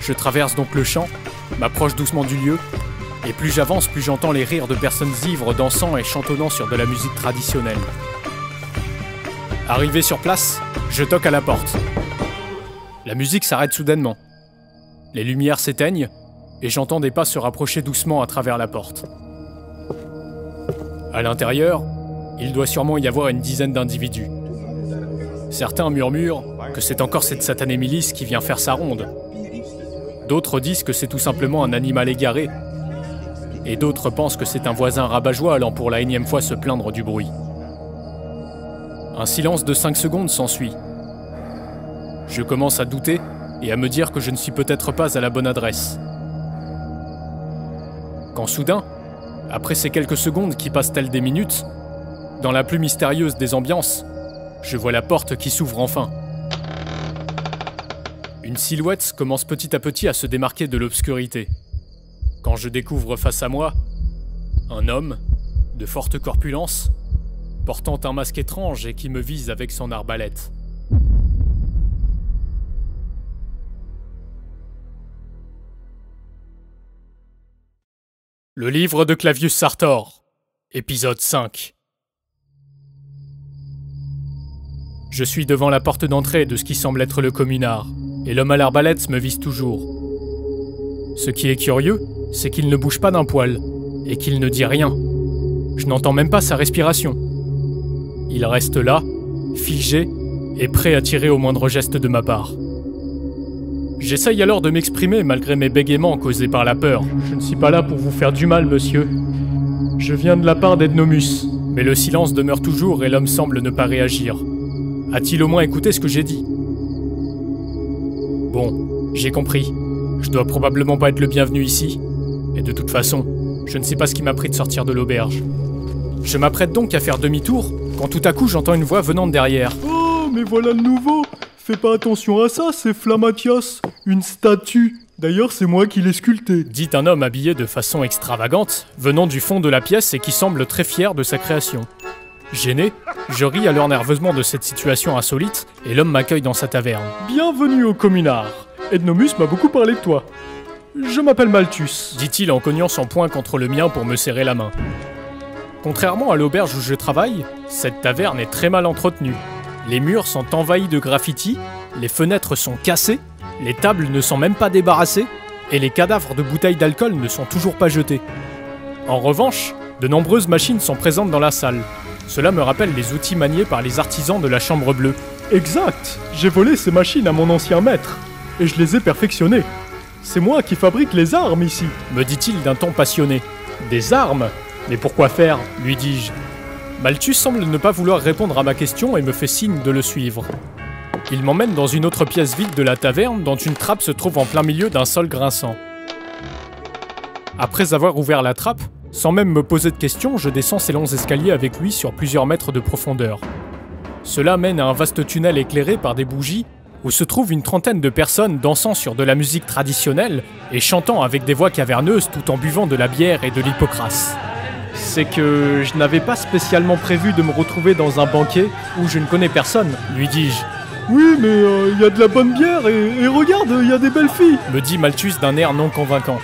Je traverse donc le champ, m'approche doucement du lieu, et plus j'avance, plus j'entends les rires de personnes ivres dansant et chantonnant sur de la musique traditionnelle. Arrivé sur place, je toque à la porte. La musique s'arrête soudainement. Les lumières s'éteignent, et j'entends des pas se rapprocher doucement à travers la porte. À l'intérieur, il doit sûrement y avoir une dizaine d'individus. Certains murmurent que c'est encore cette satanée milice qui vient faire sa ronde. D'autres disent que c'est tout simplement un animal égaré. Et d'autres pensent que c'est un voisin rabat-joie allant pour la énième fois se plaindre du bruit. Un silence de 5 secondes s'ensuit. Je commence à douter et à me dire que je ne suis peut-être pas à la bonne adresse. Quand soudain, après ces quelques secondes qui passent telles des minutes, dans la plus mystérieuse des ambiances, je vois la porte qui s'ouvre enfin. Une silhouette commence petit à petit à se démarquer de l'obscurité. Quand je découvre face à moi un homme de forte corpulence, portant un masque étrange et qui me vise avec son arbalète. Le livre de Clavius Sartor, épisode 5. Je suis devant la porte d'entrée de ce qui semble être le communard, et l'homme à l'arbalète me vise toujours. Ce qui est curieux, c'est qu'il ne bouge pas d'un poil, et qu'il ne dit rien. Je n'entends même pas sa respiration. Il reste là, figé, et prêt à tirer au moindre geste de ma part. J'essaye alors de m'exprimer malgré mes bégaiements causés par la peur. Je ne suis pas là pour vous faire du mal, monsieur. Je viens de la part d'Ednomus. Mais le silence demeure toujours et l'homme semble ne pas réagir. A-t-il au moins écouté ce que j'ai dit? Bon, j'ai compris. Je dois probablement pas être le bienvenu ici. Et de toute façon, je ne sais pas ce qui m'a pris de sortir de l'auberge. Je m'apprête donc à faire demi-tour, quand tout à coup j'entends une voix venant de derrière. Oh, mais voilà le nouveau! Fais pas attention à ça, c'est Flammatios, une statue. D'ailleurs, c'est moi qui l'ai sculpté. Dit un homme habillé de façon extravagante, venant du fond de la pièce et qui semble très fier de sa création. Gêné, je ris alors nerveusement de cette situation insolite, et l'homme m'accueille dans sa taverne. Bienvenue au communard. Ednomus m'a beaucoup parlé de toi. Je m'appelle Malthus, dit-il en cognant son poing contre le mien pour me serrer la main. Contrairement à l'auberge où je travaille, cette taverne est très mal entretenue. Les murs sont envahis de graffitis, les fenêtres sont cassées, les tables ne sont même pas débarrassées, et les cadavres de bouteilles d'alcool ne sont toujours pas jetés. En revanche, de nombreuses machines sont présentes dans la salle. Cela me rappelle les outils maniés par les artisans de la Chambre Bleue. Exact. J'ai volé ces machines à mon ancien maître, et je les ai perfectionnées. C'est moi qui fabrique les armes ici, me dit-il d'un ton passionné. Des armes? Mais pourquoi faire? Lui dis-je. Malthus semble ne pas vouloir répondre à ma question et me fait signe de le suivre. Il m'emmène dans une autre pièce vide de la taverne dont une trappe se trouve en plein milieu d'un sol grinçant. Après avoir ouvert la trappe, sans même me poser de questions, je descends ces longs escaliers avec lui sur plusieurs mètres de profondeur. Cela mène à un vaste tunnel éclairé par des bougies où se trouve une trentaine de personnes dansant sur de la musique traditionnelle et chantant avec des voix caverneuses tout en buvant de la bière et de l'hypocrase. C'est que je n'avais pas spécialement prévu de me retrouver dans un banquet où je ne connais personne, lui dis-je. Oui, mais y a de la bonne bière et regarde, y a des belles filles, me dit Malthus d'un air non convaincant.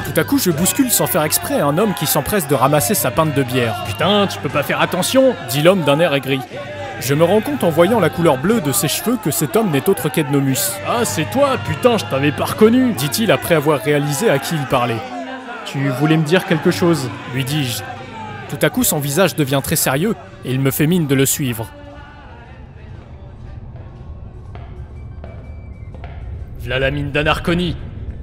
Tout à coup, je bouscule sans faire exprès un homme qui s'empresse de ramasser sa pinte de bière. Putain, tu peux pas faire attention, dit l'homme d'un air aigri. Je me rends compte en voyant la couleur bleue de ses cheveux que cet homme n'est autre qu'Ednomus. Ah, c'est toi, putain, je t'avais pas reconnu, dit-il après avoir réalisé à qui il parlait. Tu voulais me dire quelque chose, lui dis-je. Tout à coup, son visage devient très sérieux et il me fait mine de le suivre. V'là la mine d'Anarconie.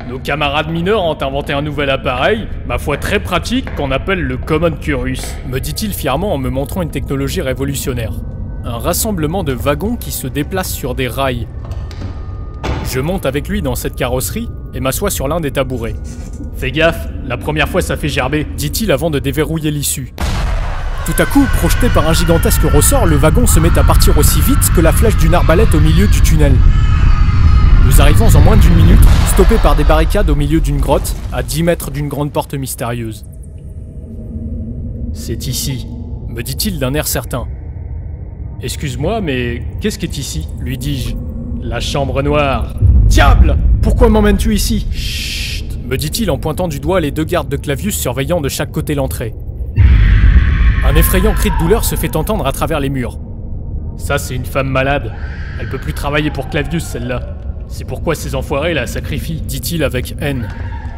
Nos camarades mineurs ont inventé un nouvel appareil, ma foi très pratique, qu'on appelle le Common Curus, me dit-il fièrement en me montrant une technologie révolutionnaire. Un rassemblement de wagons qui se déplacent sur des rails. Je monte avec lui dans cette carrosserie et m'assois sur l'un des tabourets. Fais gaffe, la première fois ça fait gerber, dit-il avant de déverrouiller l'issue. Tout à coup, projeté par un gigantesque ressort, le wagon se met à partir aussi vite que la flèche d'une arbalète au milieu du tunnel. Nous arrivons en moins d'une minute, stoppés par des barricades au milieu d'une grotte, à 10 mètres d'une grande porte mystérieuse. C'est ici, me dit-il d'un air certain. Excuse-moi, mais qu'est-ce qui est ici, lui dis-je. La chambre noire, Diable! Pourquoi m'emmènes-tu ici? Chut! Me dit-il en pointant du doigt les 2 gardes de Clavius surveillant de chaque côté l'entrée. Un effrayant cri de douleur se fait entendre à travers les murs. Ça, c'est une femme malade. Elle peut plus travailler pour Clavius, celle-là. C'est pourquoi ces enfoirés la sacrifient, dit-il avec haine.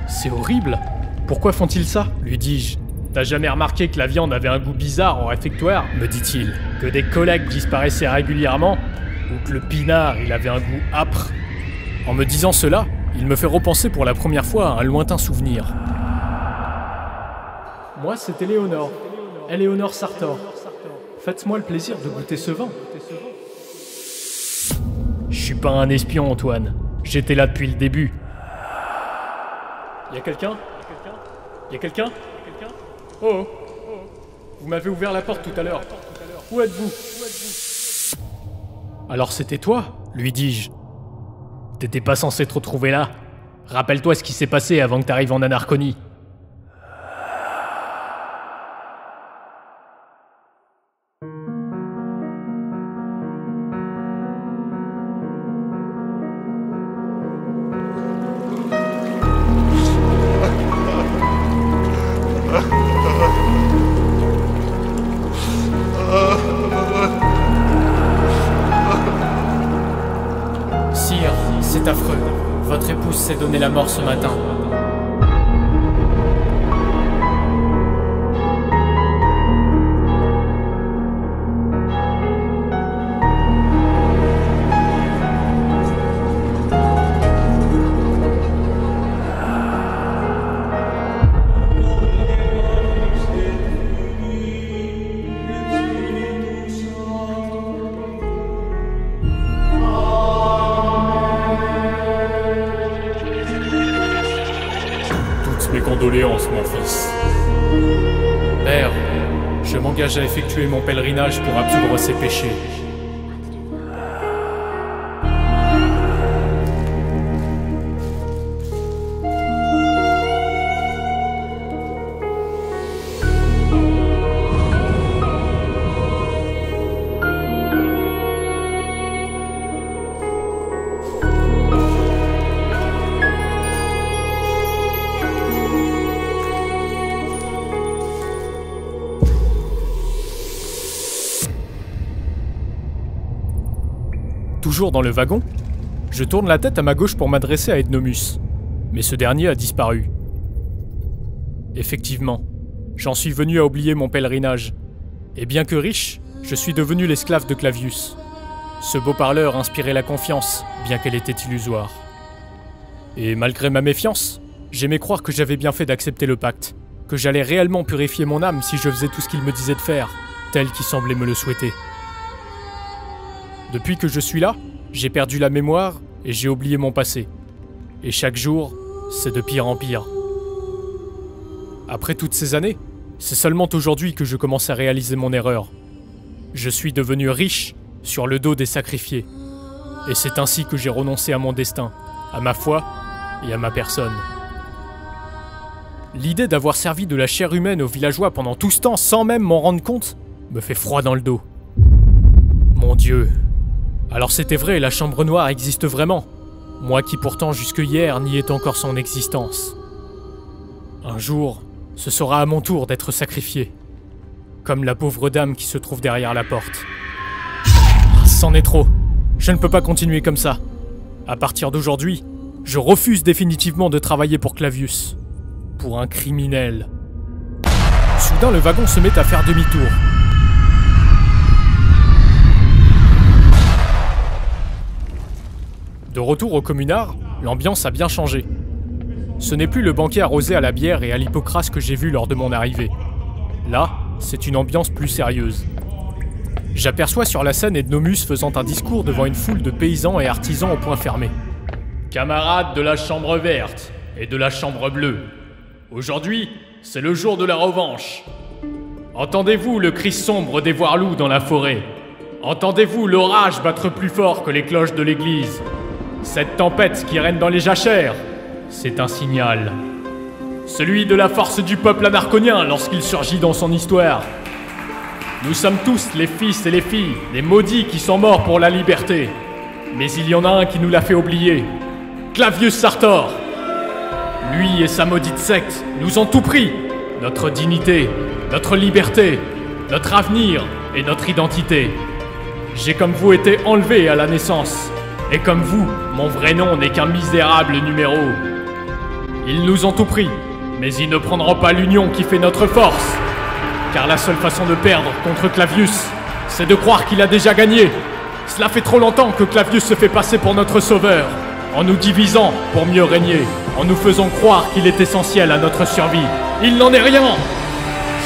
C'est horrible. Pourquoi font-ils ça? Lui dis-je. T'as jamais remarqué que la viande avait un goût bizarre en réfectoire? Me dit-il. Que des collègues disparaissaient régulièrement? Ou que le pinard, il avait un goût âpre? En me disant cela, il me fait repenser pour la première fois à un lointain souvenir. Moi, c'est Éléonore. Éléonore Sartor. Faites-moi le plaisir de goûter ce vin. Je suis pas un espion, Antoine. J'étais là depuis le début. Y'a quelqu'un? Y'a quelqu'un? Oh! Vous m'avez ouvert la porte tout à l'heure. Où êtes-vous? Alors c'était toi, lui dis-je. T'étais pas censé te retrouver là. Rappelle-toi ce qui s'est passé avant que t'arrives en Anarchonie. Sire, c'est affreux. Votre épouse s'est donné la mort ce matin. Mes condoléances, mon fils. Père, je m'engage à effectuer mon pèlerinage pour absoudre ses péchés. Toujours dans le wagon, je tourne la tête à ma gauche pour m'adresser à Ednomus, mais ce dernier a disparu. Effectivement, j'en suis venu à oublier mon pèlerinage, et bien que riche, je suis devenu l'esclave de Clavius. Ce beau parleur inspirait la confiance, bien qu'elle était illusoire. Et malgré ma méfiance, j'aimais croire que j'avais bien fait d'accepter le pacte, que j'allais réellement purifier mon âme si je faisais tout ce qu'il me disait de faire, tel qu'il semblait me le souhaiter. Depuis que je suis là, j'ai perdu la mémoire et j'ai oublié mon passé. Et chaque jour, c'est de pire en pire. Après toutes ces années, c'est seulement aujourd'hui que je commence à réaliser mon erreur. Je suis devenu riche sur le dos des sacrifiés. Et c'est ainsi que j'ai renoncé à mon destin, à ma foi et à ma personne. L'idée d'avoir servi de la chair humaine aux villageois pendant tout ce temps sans même m'en rendre compte me fait froid dans le dos. Mon Dieu! Alors c'était vrai, la chambre noire existe vraiment. Moi qui pourtant jusque hier niais encore son existence. Un jour, ce sera à mon tour d'être sacrifié. Comme la pauvre dame qui se trouve derrière la porte. C'en est trop. Je ne peux pas continuer comme ça. À partir d'aujourd'hui, je refuse définitivement de travailler pour Clavius. Pour un criminel. Soudain, le wagon se met à faire demi-tour. De retour au communard, l'ambiance a bien changé. Ce n'est plus le banquet arrosé à la bière et à l'hypocrase que j'ai vu lors de mon arrivée. Là, c'est une ambiance plus sérieuse. J'aperçois sur la scène Ednomus faisant un discours devant une foule de paysans et artisans au poing fermé. Camarades de la chambre verte et de la chambre bleue, aujourd'hui, c'est le jour de la revanche. Entendez-vous le cri sombre des voire-loups dans la forêt? Entendez-vous l'orage battre plus fort que les cloches de l'église? Cette tempête qui règne dans les jachères, c'est un signal. Celui de la force du peuple anarchonien lorsqu'il surgit dans son histoire. Nous sommes tous les fils et les filles, des maudits qui sont morts pour la liberté. Mais il y en a un qui nous l'a fait oublier. Clavius Sartor. Lui et sa maudite secte nous ont tout pris. Notre dignité, notre liberté, notre avenir et notre identité. J'ai comme vous été enlevé à la naissance. Et comme vous, mon vrai nom n'est qu'un misérable numéro. Ils nous ont tout pris, mais ils ne prendront pas l'union qui fait notre force. Car la seule façon de perdre contre Clavius, c'est de croire qu'il a déjà gagné. Cela fait trop longtemps que Clavius se fait passer pour notre sauveur, en nous divisant pour mieux régner, en nous faisant croire qu'il est essentiel à notre survie. Il n'en est rien.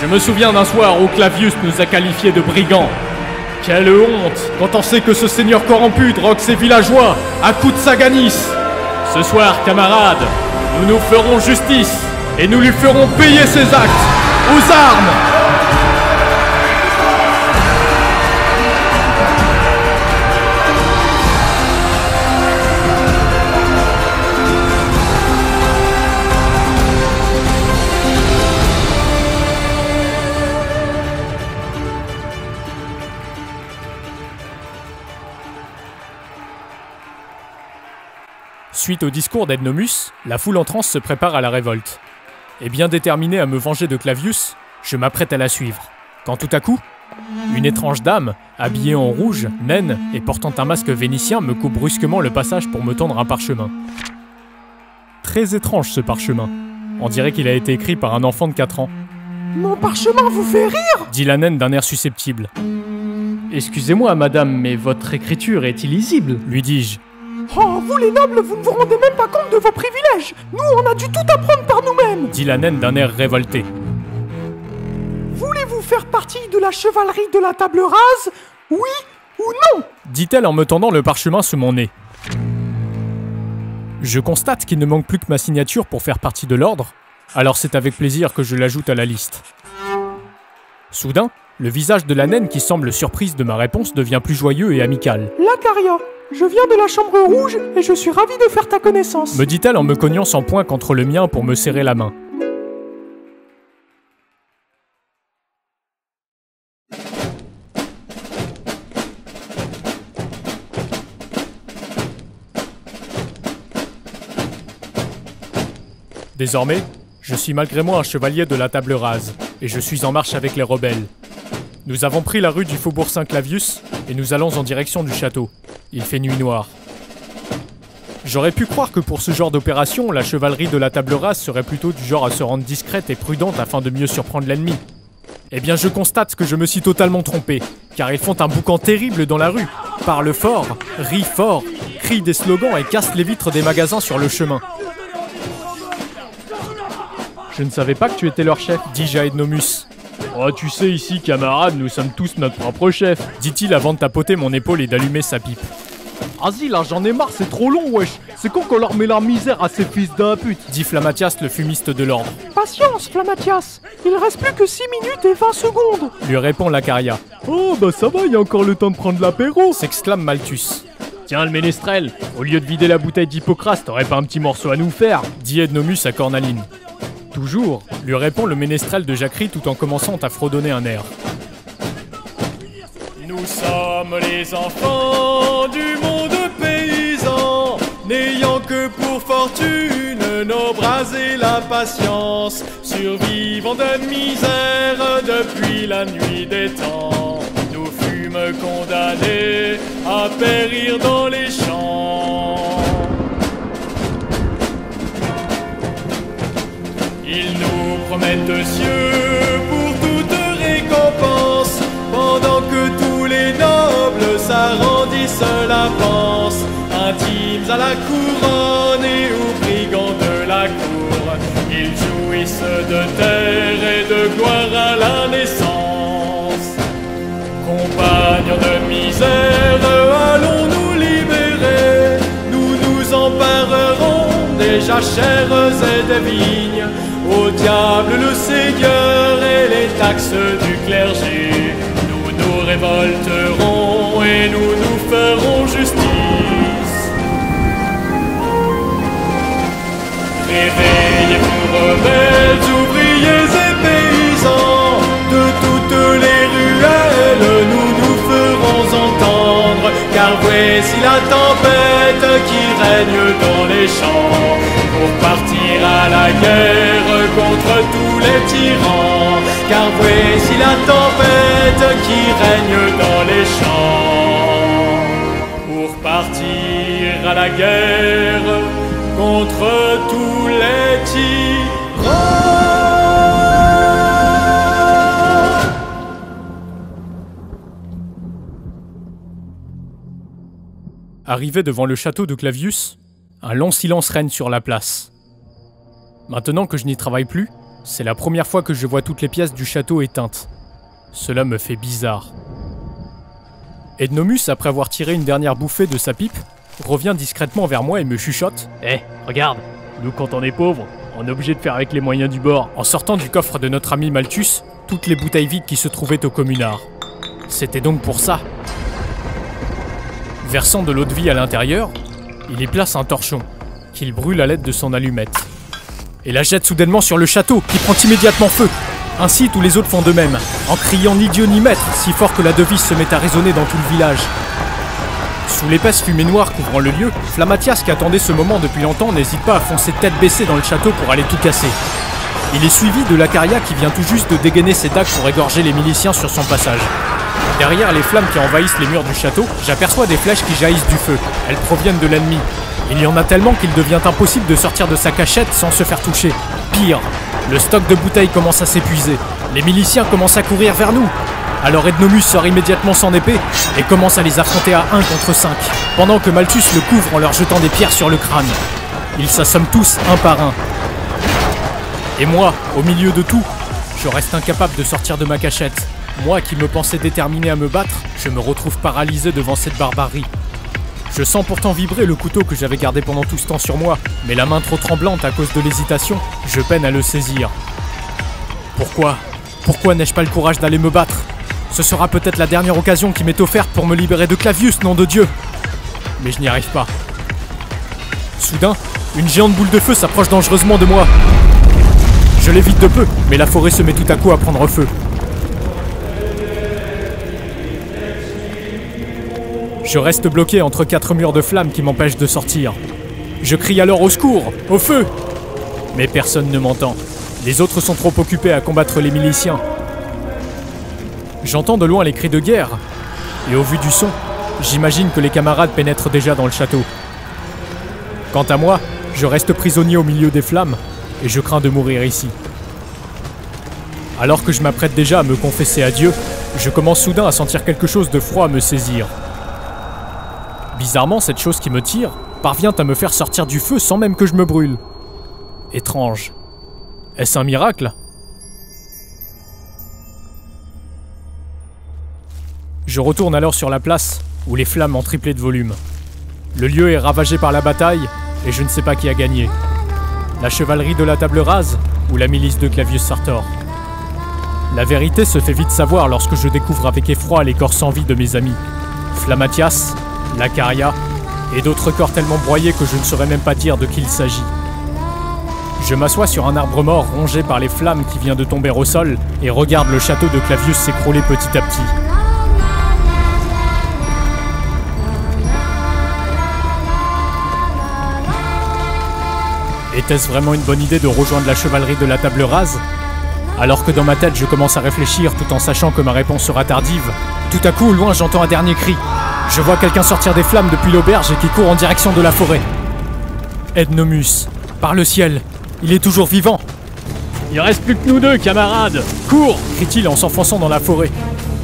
Je me souviens d'un soir où Clavius nous a qualifiés de brigands. Quelle honte quand on sait que ce seigneur corrompu drogue ses villageois à coups de saganis. Ce soir, camarades, nous nous ferons justice et nous lui ferons payer ses actes. Aux armes! Suite au discours d'Ednomus, la foule en transe se prépare à la révolte. Et bien déterminé à me venger de Clavius, je m'apprête à la suivre. Quand tout à coup, une étrange dame, habillée en rouge, naine et portant un masque vénitien me coupe brusquement le passage pour me tendre un parchemin. Très étrange ce parchemin. On dirait qu'il a été écrit par un enfant de 4 ans. « Mon parchemin vous fait rire ?» dit la naine d'un air susceptible. « Excusez-moi, madame, mais votre écriture est illisible, » lui dis-je. Oh, vous les nobles, vous ne vous rendez même pas compte de vos privilèges. Nous, on a dû tout apprendre par nous-mêmes, dit la naine d'un air révolté. Voulez-vous faire partie de la chevalerie de la table rase? Oui ou non? Dit-elle en me tendant le parchemin sous mon nez. Je constate qu'il ne manque plus que ma signature pour faire partie de l'ordre, alors c'est avec plaisir que je l'ajoute à la liste. Soudain, le visage de la naine qui semble surprise de ma réponse devient plus joyeux et amical. Lacaria, je viens de la chambre rouge et je suis ravi de faire ta connaissance, me dit-elle en me cognant son poing contre le mien pour me serrer la main. Désormais, je suis malgré moi un chevalier de la table rase, et je suis en marche avec les rebelles. Nous avons pris la rue du Faubourg Saint-Clavius, et nous allons en direction du château. Il fait nuit noire. J'aurais pu croire que pour ce genre d'opération, la chevalerie de la table rase serait plutôt du genre à se rendre discrète et prudente afin de mieux surprendre l'ennemi. Eh bien je constate que je me suis totalement trompé, car ils font un boucan terrible dans la rue, parlent fort, rient fort, crient des slogans et cassent les vitres des magasins sur le chemin. Je ne savais pas que tu étais leur chef, dis-je à Ednomus. Oh, tu sais, ici, camarade, nous sommes tous notre propre chef, dit-il avant de tapoter mon épaule et d'allumer sa pipe. Vas-y, là, j'en ai marre, c'est trop long, wesh. C'est con qu'on leur met la misère à ces fils d'un pute, dit Flammatias, le fumiste de l'ordre. Patience, Flammatias, il reste plus que 6 minutes et 20 secondes, lui répond Lacaria. Oh, bah ça va, il y a encore le temps de prendre l'apéro, s'exclame Malthus. Tiens, le ménestrel, au lieu de vider la bouteille d'Hippocrate, t'aurais pas un petit morceau à nous faire, dit Ednomus à Cornaline. Toujours, lui répond le ménestrel de Jacquerie tout en commençant à fredonner un air. Nous sommes les enfants du monde paysan, n'ayant que pour fortune nos bras et la patience, survivant de misère depuis la nuit des temps. Nous fûmes condamnés à périr dans les champs. Ils nous promettent de cieux pour toute récompense, pendant que tous les nobles s'arrondissent la panse, intimes à la couronne et aux brigands de la cour. Ils jouissent de terre et de gloire à la naissance. Compagnons de misère, allons nous libérer, nous nous emparerons des jachères et des vignes. Au diable le Seigneur et les taxes du clergé. Nous nous révolterons et nous nous ferons justice. Réveillez-vous rebelles, ouvriers et paysans, de toutes les ruelles nous nous ferons entendre, car voici la tempête tempête qui règne dans les champs, pour partir à la guerre contre tous les tyrans. Car voici la tempête qui règne dans les champs, pour partir à la guerre contre tous les tyrans. Arrivé devant le château de Clavius, un long silence règne sur la place. Maintenant que je n'y travaille plus, c'est la première fois que je vois toutes les pièces du château éteintes. Cela me fait bizarre. Ednomus, après avoir tiré une dernière bouffée de sa pipe, revient discrètement vers moi et me chuchote. « Hé, regarde, nous quand on est pauvre, on est obligé de faire avec les moyens du bord. » En sortant du coffre de notre ami Malthus, toutes les bouteilles vides qui se trouvaient au communard. C'était donc pour ça. Versant de l'eau de vie à l'intérieur, il y place un torchon, qu'il brûle à l'aide de son allumette. Et la jette soudainement sur le château, qui prend immédiatement feu. Ainsi, tous les autres font de même, en criant ni Dieu ni maître, si fort que la devise se met à résonner dans tout le village. Sous l'épaisse fumée noire couvrant le lieu, Flammatias, qui attendait ce moment depuis longtemps, n'hésite pas à foncer tête baissée dans le château pour aller tout casser. Il est suivi de Lacaria qui vient tout juste de dégainer ses dagues pour égorger les miliciens sur son passage. Derrière les flammes qui envahissent les murs du château, j'aperçois des flèches qui jaillissent du feu. Elles proviennent de l'ennemi. Il y en a tellement qu'il devient impossible de sortir de sa cachette sans se faire toucher. Pire, le stock de bouteilles commence à s'épuiser. Les miliciens commencent à courir vers nous. Alors Ednomus sort immédiatement son épée et commence à les affronter à 1 contre 5, pendant que Malthus le couvre en leur jetant des pierres sur le crâne. Ils s'assomment tous un par un. Et moi, au milieu de tout, je reste incapable de sortir de ma cachette. Moi qui me pensais déterminé à me battre, je me retrouve paralysé devant cette barbarie. Je sens pourtant vibrer le couteau que j'avais gardé pendant tout ce temps sur moi, mais la main trop tremblante à cause de l'hésitation, je peine à le saisir. Pourquoi n'ai-je pas le courage d'aller me battre? Ce sera peut-être la dernière occasion qui m'est offerte pour me libérer de Clavius, nom de Dieu. Mais je n'y arrive pas. Soudain, une géante boule de feu s'approche dangereusement de moi. Je l'évite de peu, mais la forêt se met tout à coup à prendre feu. Je reste bloqué entre 4 murs de flammes qui m'empêchent de sortir. Je crie alors au secours, au feu! Mais personne ne m'entend. Les autres sont trop occupés à combattre les miliciens. J'entends de loin les cris de guerre, et au vu du son, j'imagine que les camarades pénètrent déjà dans le château. Quant à moi, je reste prisonnier au milieu des flammes, et je crains de mourir ici. Alors que je m'apprête déjà à me confesser à Dieu, je commence soudain à sentir quelque chose de froid me saisir. Bizarrement, cette chose qui me tire parvient à me faire sortir du feu sans même que je me brûle. Étrange. Est-ce un miracle? Je retourne alors sur la place, où les flammes ont triplé de volume. Le lieu est ravagé par la bataille, et je ne sais pas qui a gagné. La chevalerie de la Table Rase, ou la milice de Clavius Sartor. La vérité se fait vite savoir lorsque je découvre avec effroi les corps sans vie de mes amis. Flammatias, Lacaria, et d'autres corps tellement broyés que je ne saurais même pas dire de qui il s'agit. Je m'assois sur un arbre mort rongé par les flammes qui vient de tomber au sol et regarde le château de Clavius s'écrouler petit à petit. Était-ce vraiment une bonne idée de rejoindre la chevalerie de la Table Rase? Alors que dans ma tête je commence à réfléchir tout en sachant que ma réponse sera tardive, tout à coup au loin j'entends un dernier cri. Je vois quelqu'un sortir des flammes depuis l'auberge et qui court en direction de la forêt. Ednomus, par le ciel, il est toujours vivant. Il reste plus que nous deux, camarades. Cours, crie-t-il en s'enfonçant dans la forêt.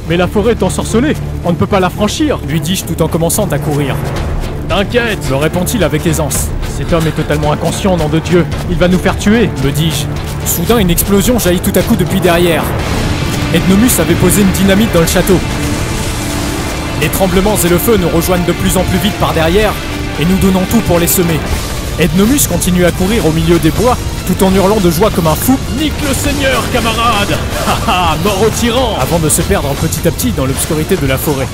Mais la forêt est ensorcelée, on ne peut pas la franchir, lui dis-je tout en commençant à courir. T'inquiète, me répond-il avec aisance. Cet homme est totalement inconscient, nom de Dieu. Il va nous faire tuer, me dis-je. Soudain, une explosion jaillit tout à coup depuis derrière. Ednomus avait posé une dynamite dans le château. Les tremblements et le feu nous rejoignent de plus en plus vite par derrière, et nous donnons tout pour les semer. Ednomus continue à courir au milieu des bois, tout en hurlant de joie comme un fou. « Nique le Seigneur, camarade ! Haha, mort au tyran !» avant de se perdre petit à petit dans l'obscurité de la forêt.